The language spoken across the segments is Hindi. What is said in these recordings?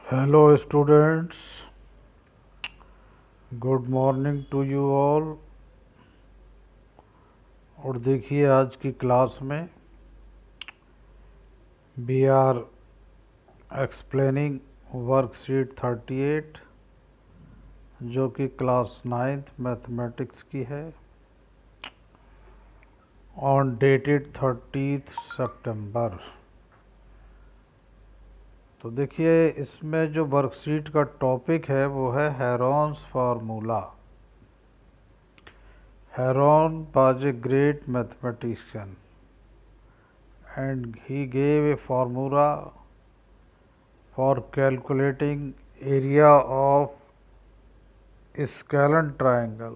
Hello students, good morning to you all. और देखिए आज की क्लास में वी आर एक्सप्लेनिंग वर्कशीट 38 जो कि क्लास 9th मैथमेटिक्स की है ऑन डेटेड 30th सितंबर। तो देखिए इसमें जो वर्कशीट का टॉपिक है वो है Heron's formula. Heron was a great mathematician and he gave a formula for calculating area of scalene triangle.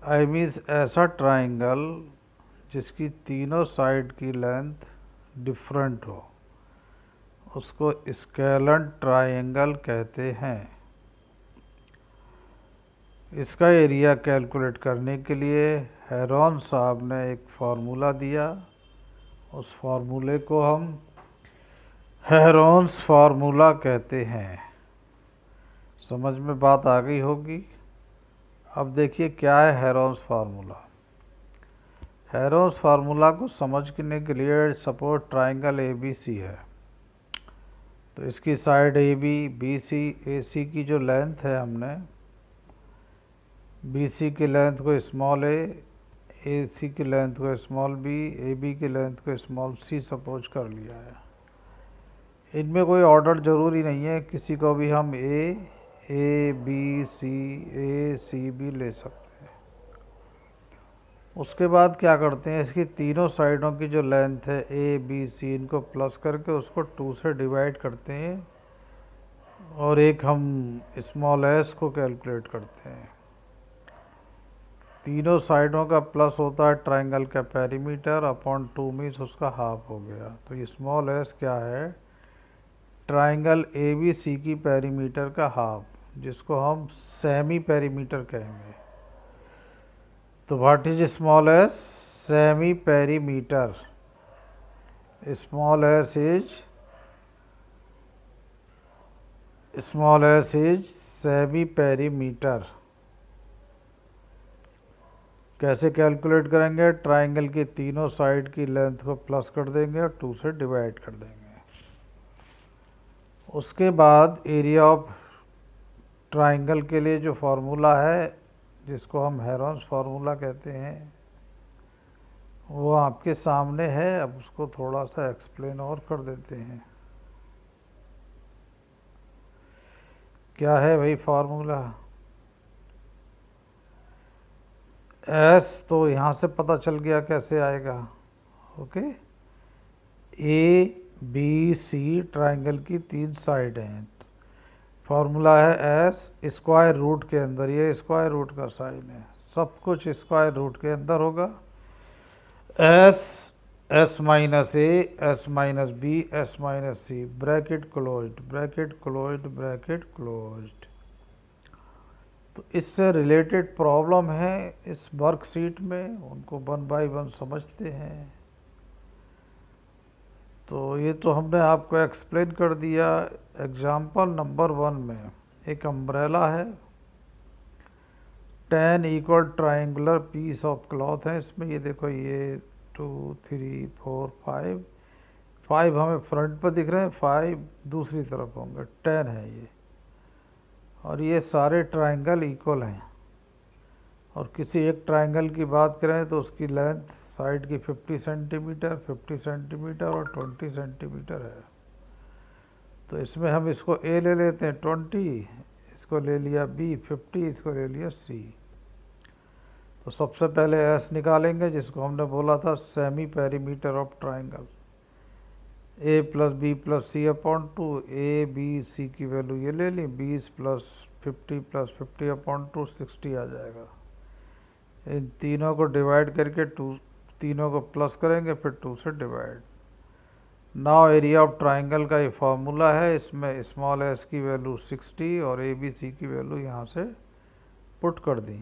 I means ऐसा ट्राइंगल जिसकी तीनों साइड की लेंथ डिफरेंट हो, उसको स्केलन ट्राइंगल कहते हैं। इसका एरिया कैलकुलेट करने के लिए हेरोन साहब ने एक फार्मूला दिया। उस फार्मूले को हम हेरोन्स फार्मूला कहते हैं। समझ में बात आ गई होगी। अब देखिए क्या है हेरोन्स फार्मूला। हेरोन्स फार्मूला को समझने के लिए suppose triangle A B C है, तो इसकी साइड ए बी सी ए सी की जो लेंथ है, हमने बी सी की लेंथ को स्मॉल ए सी की लेंथ को स्मॉल बी, ए बी की लेंथ को स्मॉल सी सपोज कर लिया है। इनमें कोई ऑर्डर ज़रूरी नहीं है, किसी को भी हम ए बी सी भी ले सकते हैं। उसके बाद क्या करते हैं, इसकी तीनों साइडों की जो लेंथ है ए बी सी, इनको प्लस करके उसको 2 से डिवाइड करते हैं और एक हम स्मॉल एस को कैलकुलेट करते हैं। तीनों साइडों का प्लस होता है ट्राइंगल का पेरीमीटर अपॉन 2 मीन्स उसका हाफ हो गया। तो ये स्मॉल एस क्या है, ट्राइंगल ए बी सी की पेरीमीटर का हाफ, जिसको हम सेमी पेरीमीटर कहेंगे। तो what is small S? Semi perimeter. Small S is semi perimeter. कैसे कैलकुलेट करेंगे? ट्राइंगल की तीनों साइड की लेंथ को प्लस कर देंगे और 2 से डिवाइड कर देंगे। उसके बाद एरिया ऑफ ट्राइंगल के लिए जो फार्मूला है, जिसको हम हेरोन्स फार्मूला कहते हैं, वो आपके सामने है। अब उसको थोड़ा सा एक्सप्लेन और कर देते हैं। क्या है भाई फार्मूला? एस तो यहाँ से पता चल गया कैसे आएगा। Okay, A B C triangle की 3 साइड हैं। फार्मूला है एस स्क्वायर रूट के अंदर, ये स्क्वायर रूट का साइन है, सब कुछ स्क्वायर रूट के अंदर होगा। S minus a, s minus b, s minus c, bracket closed, bracket closed, bracket closed. तो इससे रिलेटेड प्रॉब्लम है इस वर्कशीट में, उनको 1 बाय 1 समझते हैं। तो ये तो हमने आपको एक्सप्लेन कर दिया। एग्जाम्पल नंबर 1 में एक अम्ब्रेला है, 10 equal triangular piece of cloth है इसमें। ये देखो, ये 2 3 4 5 हमें फ्रंट पर दिख रहे हैं, 5 दूसरी तरफ होंगे, 10 है ये। और ये सारे ट्राइंगल इक्वल हैं। और किसी एक ट्राइंगल की बात करें तो उसकी लेंथ साइड की 50 सेंटीमीटर, 50 सेंटीमीटर और 20 सेंटीमीटर है। तो इसमें हम इसको ए ले लेते हैं 20, इसको ले लिया बी 50, इसको ले लिया सी। तो सबसे पहले एस निकालेंगे, जिसको हमने बोला था semi perimeter of triangle. A plus B plus C upon 2, A B C की वैल्यू ये ले ली, 20 प्लस 50 अपॉन 2 60 आ जाएगा। इन तीनों को डिवाइड करके 2, तीनों को प्लस करेंगे, फिर 2 से divide. Now area of triangle का ये फार्मूला है। इसमें स्मॉल एस की वैल्यू 60 और ए बी सी की वैल्यू यहाँ से पुट कर दी।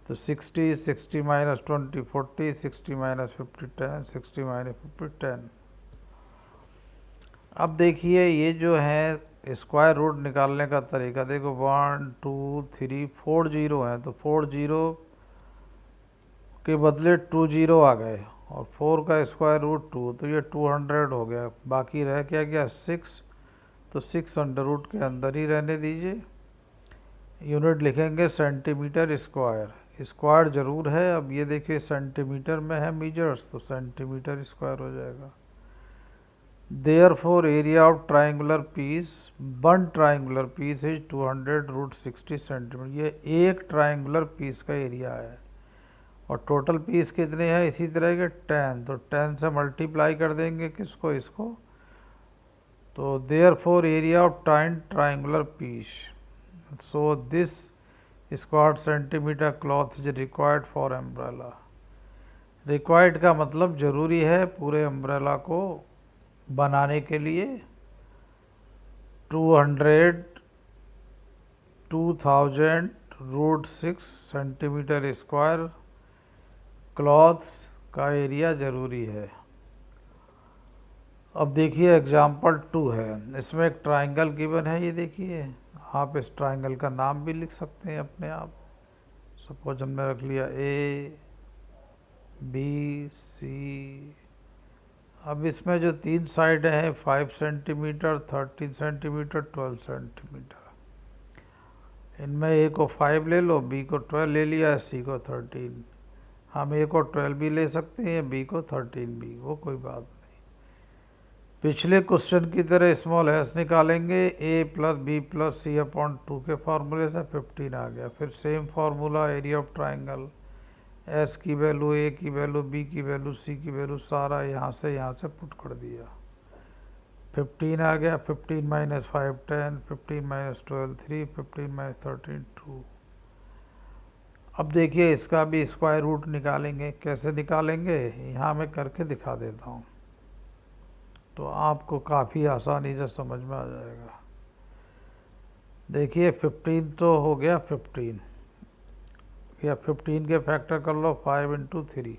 तो 60 60 माइनस 20 40, 60 माइनस 50 10, 60 माइनस 50 10। अब देखिए ये जो है स्क्वायर रूट निकालने का तरीका देखो, 1 2 3 4 जीरो हैं, तो 4 जीरो के बदले 2 जीरो आ गए, और 4 का स्क्वायर रूट 2, तो ये 200 हो गया। बाकी रह क्या गया 6, तो 6 अंडर रूट के अंदर ही रहने दीजिए। यूनिट लिखेंगे सेंटीमीटर स्क्वायर, स्क्वायर जरूर है। अब ये देखिए सेंटीमीटर में है मीजर्स, तो सेंटीमीटर स्क्वायर हो जाएगा। Therefore area of triangular piece, one triangular piece is 200 root 60 centimetre. ये एक ट्राइंगुलर पीस का एरिया है, और टोटल पीस कितने हैं इसी तरह के 10, तो 10 से मल्टीप्लाई कर देंगे किसको, इसको। तो therefore area of 10 triangular piece, so this square centimeter cloth is required for umbrella। Required का मतलब जरूरी है पूरे अम्ब्रेला को बनाने के लिए। 2000 रूट 6 सेंटीमीटर स्क्वायर क्लॉथ का एरिया ज़रूरी है। अब देखिए एग्जाम्पल 2 है, इसमें एक ट्राइंगल गिवन है, ये देखिए। आप इस ट्राइंगल का नाम भी लिख सकते हैं अपने आप। सपोज हमने रख लिया ए बी सी। अब इसमें जो 3 साइड हैं 5 सेंटीमीटर, 13 सेंटीमीटर, 12 सेंटीमीटर, इनमें ए को 5 ले लो, बी को 12 ले लिया, सी को 13। हम ए को 12 भी ले सकते हैं, बी को 13 भी, वो कोई बात नहीं। पिछले क्वेश्चन की तरह स्मॉल एस निकालेंगे, A plus B plus C upon 2 के फार्मूले से 15 आ गया। फिर same formula area of triangle, S की वैल्यू, ए की वैल्यू, बी की वैल्यू, सी की वैल्यू, सारा यहाँ से पुट कर दिया। 15 आ गया, 15 माइनस 5 10, 15 माइनस 12 3, 15 माइनस 13 2। अब देखिए इसका भी स्क्वायर रूट निकालेंगे। कैसे निकालेंगे यहाँ मैं करके दिखा देता हूँ, तो आपको काफ़ी आसानी से समझ में आ जाएगा। देखिए 15 तो हो गया 15, या 15 के फैक्टर कर लो 5 इंटू 3,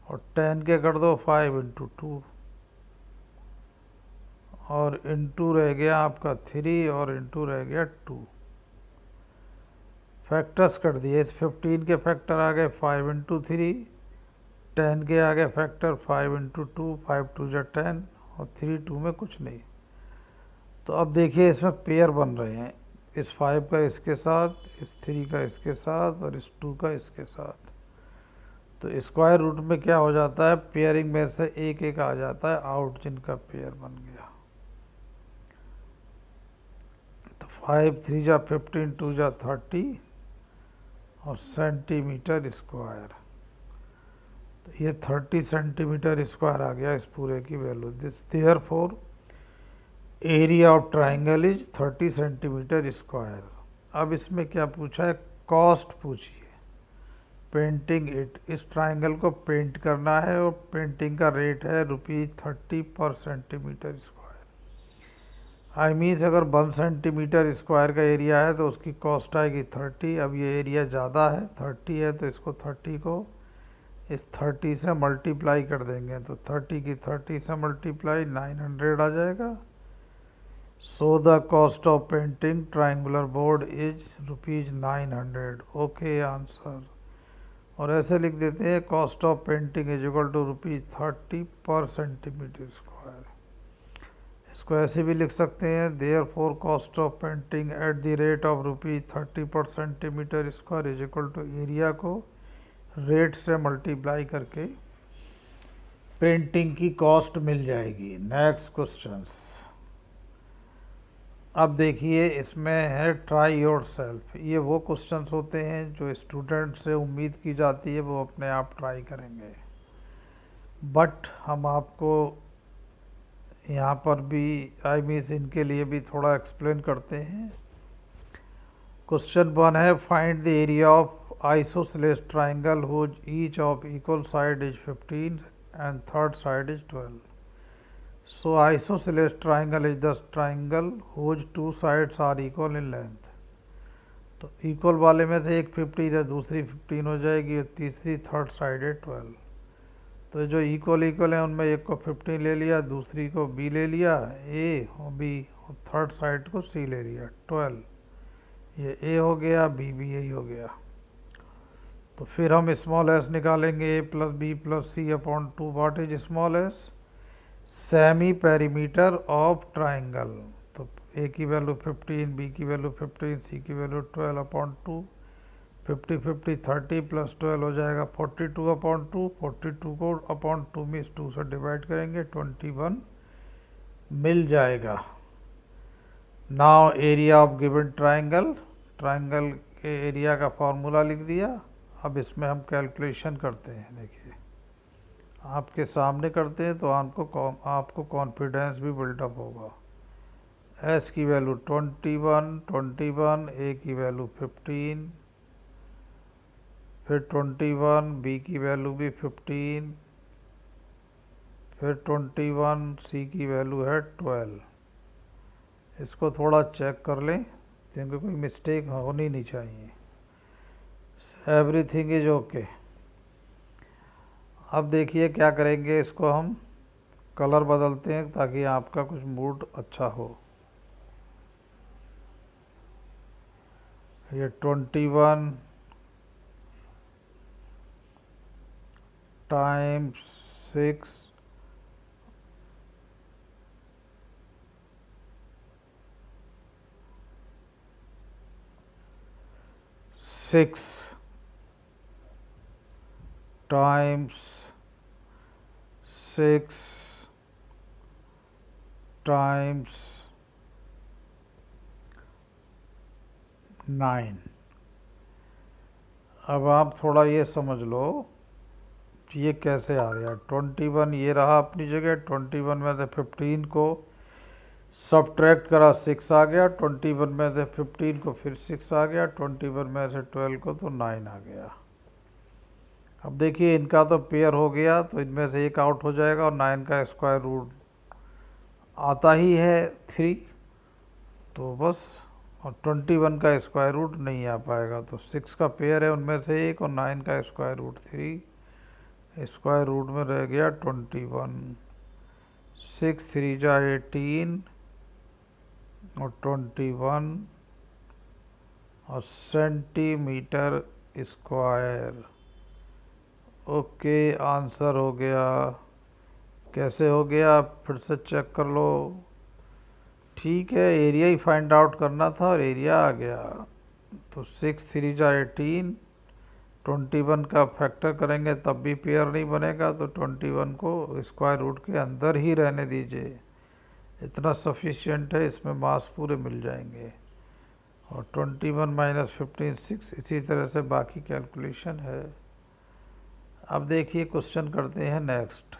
और 10 के कर दो 5 इंटू 2, और इंटू रह गया आपका 3, और इंटू रह गया 2। फैक्टर्स कर दिए। इस 15 के फैक्टर आ गए 5 इंटू 3, 10 के आ गए फैक्टर 5 इंटू 2, 5 2 जा 10, और 3 2 में कुछ नहीं। तो अब देखिए इसमें पेयर बन रहे हैं, इस 5 का इसके साथ, इस 3 का इसके साथ, और इस 2 का इसके साथ। तो स्क्वायर रूट में क्या हो जाता है, पेयरिंग में से एक एक आ जाता है आउट, जिनका पेयर बन गया। तो 5 3 जा 15, 2 जा 30, और सेंटीमीटर स्क्वायर, तो ये 30 सेंटीमीटर स्क्वायर आ गया इस पूरे की value. This therefore area of triangle is 30 centimetre square. अब इसमें क्या पूछा है, कॉस्ट पूछिए, पेंटिंग इट। इस ट्राइंगल को पेंट करना है, और पेंटिंग का रेट है ₹30 per centimetre square. I means अगर 1 सेंटीमीटर स्क्वायर का एरिया है तो उसकी कॉस्ट आएगी 30। अब ये एरिया ज़्यादा है, 30 है, तो इसको 30 को इस 30 से मल्टीप्लाई कर देंगे, तो 30 की 30 से मल्टीप्लाई 900 आ जाएगा। So the cost of painting triangular board is ₹900। Okay answer. और ऐसे लिख देते हैं, cost of painting is equal to ₹30 per centimetre square. इसको ऐसे भी लिख सकते हैं, therefore cost of painting at the rate of ₹30 per centimetre square is equal to area को रेट से मल्टीप्लाई करके पेंटिंग की कॉस्ट मिल जाएगी। Next questions. अब देखिए इसमें है ट्राई योर सेल्फ। ये वो क्वेश्चंस होते हैं जो स्टूडेंट से उम्मीद की जाती है वो अपने आप ट्राई करेंगे, बट हम आपको यहाँ पर भी आई मीन्स इनके लिए भी थोड़ा एक्सप्लेन करते हैं। क्वेश्चन 1 है, find the area of isosceles triangle whose each of equal side is 15 and third side is 12। So isosceles triangle is the triangle whose two sides are equal in length। तो इक्वल वाले में से एक 50 है, दूसरी 15 हो जाएगी, और तीसरी थर्ड साइड है 12। तो जो इक्वल इक्वल है उनमें एक को 15 ले लिया, दूसरी को बी ले लिया, ए और बी, और थर्ड साइड को सी ले लिया, 12। ये ए हो गया, बी भी यही हो गया। तो फिर हम स्मॉल एस निकालेंगे, A plus B plus C upon 2। What is small S? Semi perimeter of triangle. तो ए की वैल्यू 15, बी की वैल्यू 15, सी की वैल्यू 12 अपॉन 2। 50 50 30 प्लस 12 हो जाएगा 42 अपॉन 2। 42 को अपॉन 2 में 2 से डिवाइड करेंगे, 21 मिल जाएगा। Now area of given triangle, triangle के एरिया का फॉर्मूला लिख दिया। अब इसमें हम कैलकुलेशन करते हैं। देखिए आपके सामने करते हैं तो आपको कॉन्फिडेंस भी बिल्डअप होगा। एस की वैल्यू 21, ए की वैल्यू 15, फिर 21, बी की वैल्यू भी 15, फिर 21, सी की वैल्यू है 12। इसको थोड़ा चेक कर लें क्योंकि कोई मिस्टेक होनी नहीं चाहिए। Everything is okay. अब देखिए क्या करेंगे, इसको हम कलर बदलते हैं ताकि आपका कुछ मूड अच्छा हो। ये 21 टाइम्स 6 6 टाइम्स 6 टाइम्स 9। अब आप थोड़ा ये समझ लो ये कैसे आ गया। 21 ये रहा अपनी जगह, 21 में से 15 को सब्ट्रैक्ट करा 6 आ गया, 21 में से 15 को फिर 6 आ गया, 21 में से 12 को तो 9 आ गया। अब देखिए इनका तो पेयर हो गया तो इनमें से एक आउट हो जाएगा और 9 का स्क्वायर रूट आता ही है 3, तो बस। और 21 का स्क्वायर रूट नहीं आ पाएगा, तो 6 का पेयर है उनमें से एक और 9 का स्क्वायर रूट 3, स्क्वायर रूट में रह गया 21। 6 3 जा 18 और 21 और सेंटीमीटर स्क्वायर। ओके आंसर हो गया। कैसे हो गया फिर से चेक कर लो। ठीक है, एरिया ही फाइंड आउट करना था और एरिया आ गया। तो 6 3 जा 18, 21 का फैक्टर करेंगे तब भी पेयर नहीं बनेगा, तो 21 को स्क्वायर रूट के अंदर ही रहने दीजिए, इतना सफिशिएंट है, इसमें मार्क्स पूरे मिल जाएंगे। और 21 माइनस 15 6, इसी तरह से बाकी कैलकुलेशन है। अब देखिए क्वेश्चन करते हैं नेक्स्ट।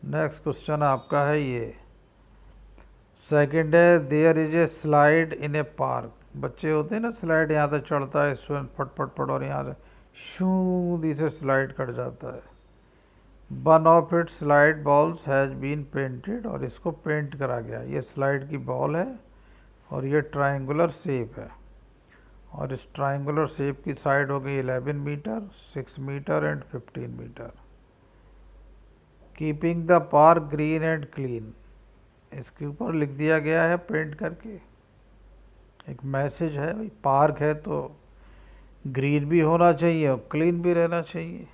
नेक्स्ट क्वेश्चन आपका है ये सेकंड है, there is a slide in a park. बच्चे होते हैं ना, स्लाइड यहाँ से चढ़ता है स्टूडेंट फट फट फट और यहाँ से शूदी से स्लाइड कट जाता है। One of it slide walls has been painted, और इसको पेंट करा गया। ये स्लाइड की बॉल है और ये ट्रायंगुलर शेप है, और इस ट्रायंगुलर शेप की साइड हो गई 11 metre, 6 metre and 15 metre. Keeping the park green and clean, इसके ऊपर लिख दिया गया है पेंट करके, एक मैसेज है भाई पार्क है तो ग्रीन भी होना चाहिए और क्लीन भी रहना चाहिए।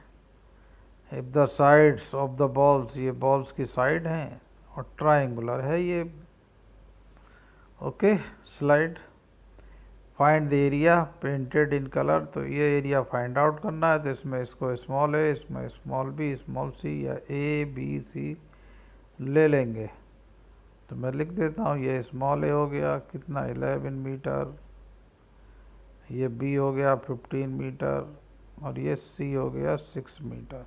If the sides of the balls, ये बॉल्स की साइड हैं और ट्रायंगुलर है ये। Okay slide. Find the area painted in colour, तो ये एरिया फाइंड आउट करना है, तो इसमें इसको स्मॉल ए, इसमें स्मॉल बी, स्मॉल सी, या ए बी सी ले लेंगे। तो मैं लिख देता हूँ, ये स्मॉल ए हो गया कितना 11 मीटर, ये बी हो गया 15 मीटर और ये सी हो गया 6 मीटर।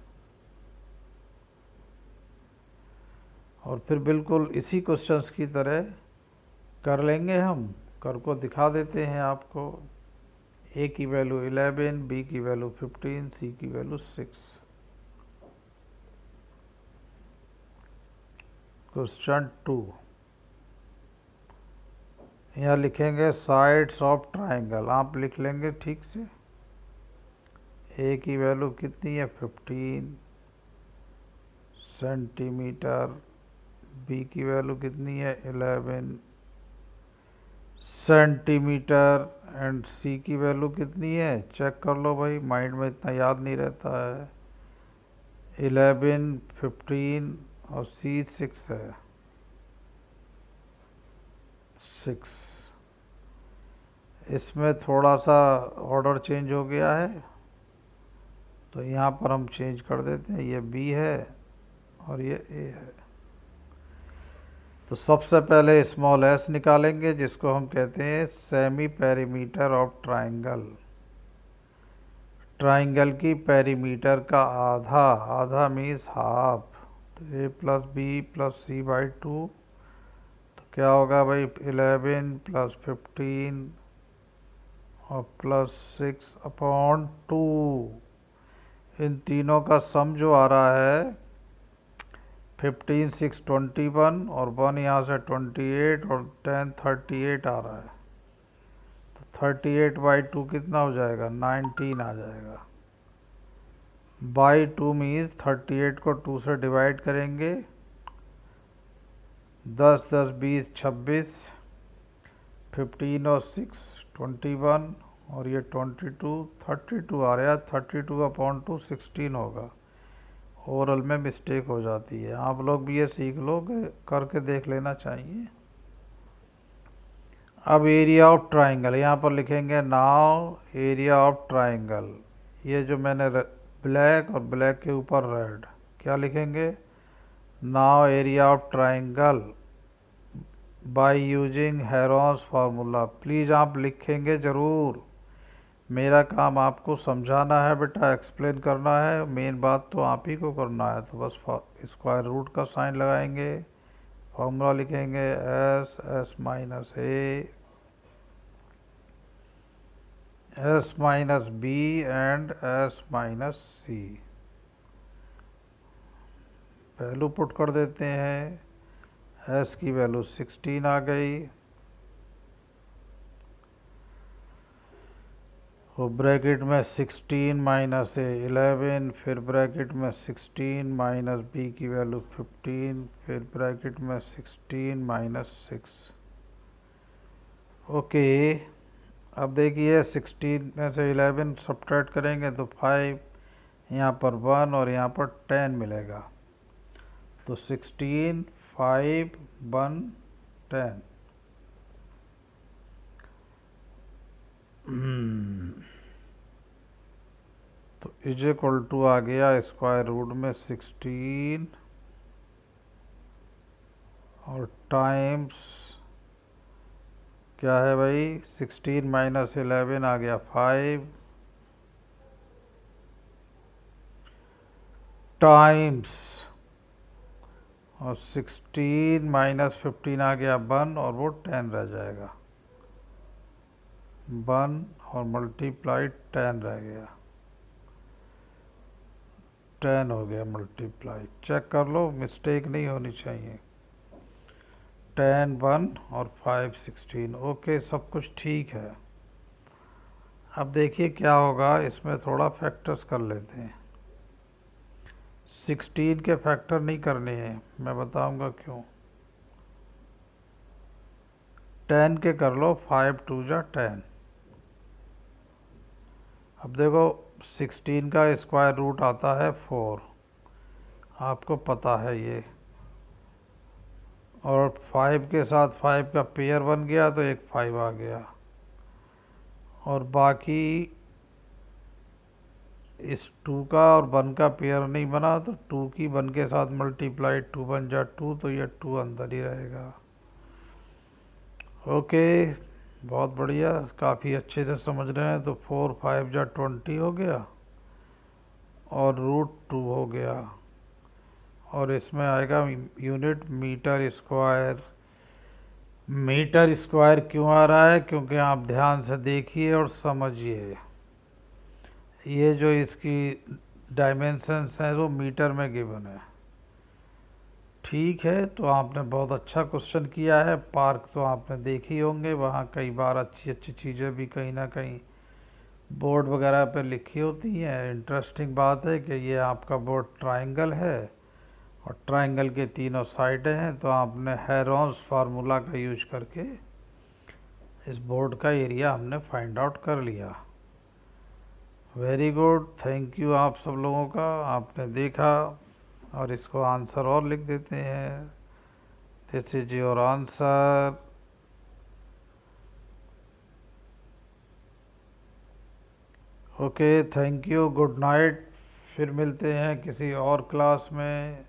और फिर बिल्कुल इसी क्वेश्चंस की तरह कर लेंगे हम। कर को दिखा देते हैं आपको। ए की वैल्यू 11, बी की वैल्यू 15, सी की वैल्यू 6। क्वेश्चन 2, यहाँ लिखेंगे साइड्स ऑफ ट्राइंगल, आप लिख लेंगे ठीक से। ए की वैल्यू कितनी है 15, सेंटीमीटर, बी की वैल्यू कितनी है 11 सेंटीमीटर, एंड सी की वैल्यू कितनी है, चेक कर लो भाई, माइंड में इतना याद नहीं रहता है। 11, 15 और सी 6 है, 6। इसमें थोड़ा सा ऑर्डर चेंज हो गया है, तो यहाँ पर हम चेंज कर देते हैं, ये बी है और ये ए है। तो सबसे पहले स्मॉल एस निकालेंगे, जिसको हम कहते हैं semi perimeter of triangle. Triangle की पेरीमीटर का आधा, आधा मीन्स हाफ, तो a plus B plus c by 2, तो क्या होगा भाई 11 प्लस 15 और प्लस 6 अपॉन 2। इन तीनों का सम जो आ रहा है 15, 6, 21 और 1 यहाँ से 28 और 10 38 आ रहा है। तो 38 बाई 2 कितना हो जाएगा, 19 आ जाएगा। बाई 2 मीन्स 38 को 2 से डिवाइड करेंगे, 10, 10, 20, 26, 15 और 6 21 और ये 22, 32 आ रहा है। 32 अपॉन 2 16 होगा। ओरल में मिस्टेक हो जाती है, आप लोग भी ये सीख लो, करके देख लेना चाहिए। अब एरिया ऑफ ट्राइंगल यहाँ पर लिखेंगे, नाउ एरिया ऑफ ट्राइंगल। ये जो मैंने ब्लैक और ब्लैक के ऊपर रेड, क्या लिखेंगे, now area of triangle by using Heron's formula. Please आप लिखेंगे ज़रूर, मेरा काम आपको समझाना है बेटा, एक्सप्लेन करना है, मेन बात तो आप ही को करना है। तो बस स्क्वायर रूट का साइन लगाएंगे, फॉर्मूला लिखेंगे s s minus s minus b and s minus c. Value put कर देते हैं, एस की वैल्यू 16 आ गई, तो ब्रैकेट में 16 माइनस 11, फिर ब्रैकेट में 16 माइनस बी की वैल्यू 15, फिर ब्रैकेट में 16 माइनस 6। ओके, अब देखिए 16 में से 11 सब्ट्रैक्ट करेंगे तो 5, यहाँ पर 1 और यहाँ पर 10 मिलेगा, तो 16, 5, 1, 10। तो इज इक्वल टू आ गया स्क्वायर रूट में 16 और टाइम्स क्या है भाई, 16 माइनस 11 आ गया 5, टाइम्स और 16 माइनस 15 आ गया 1 और वो 10 रह जाएगा, 1 और मल्टीप्लाई 10 रह गया, 10 हो गया मल्टीप्लाई। चेक कर लो, मिस्टेक नहीं होनी चाहिए। 10, 1 और 5, 16। ओके, सब कुछ ठीक है। अब देखिए क्या होगा, इसमें थोड़ा फैक्टर्स कर लेते हैं। 16 के फैक्टर नहीं करने हैं, मैं बताऊंगा क्यों। 10 के कर लो, 5 2 जा 10। अब देखो 16 का स्क्वायर रूट आता है 4, आपको पता है ये, और 5 के साथ 5 का पेयर बन गया तो एक 5 आ गया, और बाकी इस 2 का और 1 का पेयर नहीं बना, तो 2 की 1 के साथ मल्टीप्लाई 2 बन जा 2, तो ये 2 अंदर ही रहेगा। ओके, बहुत बढ़िया, काफ़ी अच्छे से समझ रहे हैं। तो 4, 5 जा 20 हो गया और रूट 2 हो गया, और इसमें आएगा unit metre square. Metre square क्यों आ रहा है, क्योंकि आप ध्यान से देखिए और समझिए, ये जो इसकी डायमेंशंस हैं वो मीटर में गिवन है। ठीक है, तो आपने बहुत अच्छा क्वेश्चन किया है। पार्क तो आपने देखे ही होंगे, वहाँ कई बार अच्छी अच्छी चीज़ें भी कहीं ना कहीं बोर्ड वगैरह पे लिखी होती हैं। इंटरेस्टिंग बात है कि ये आपका बोर्ड ट्राइंगल है और ट्रायंगल के तीनों साइडें हैं, तो आपने हेरोन्स फार्मूला का यूज करके इस बोर्ड का एरिया हमने फाइंड आउट कर लिया। वेरी गुड, थैंक यू आप सब लोगों का, आपने देखा। और इसको आंसर और लिख देते हैं। This is your answer. Okay, thank you, good night. फिर मिलते हैं किसी और क्लास में।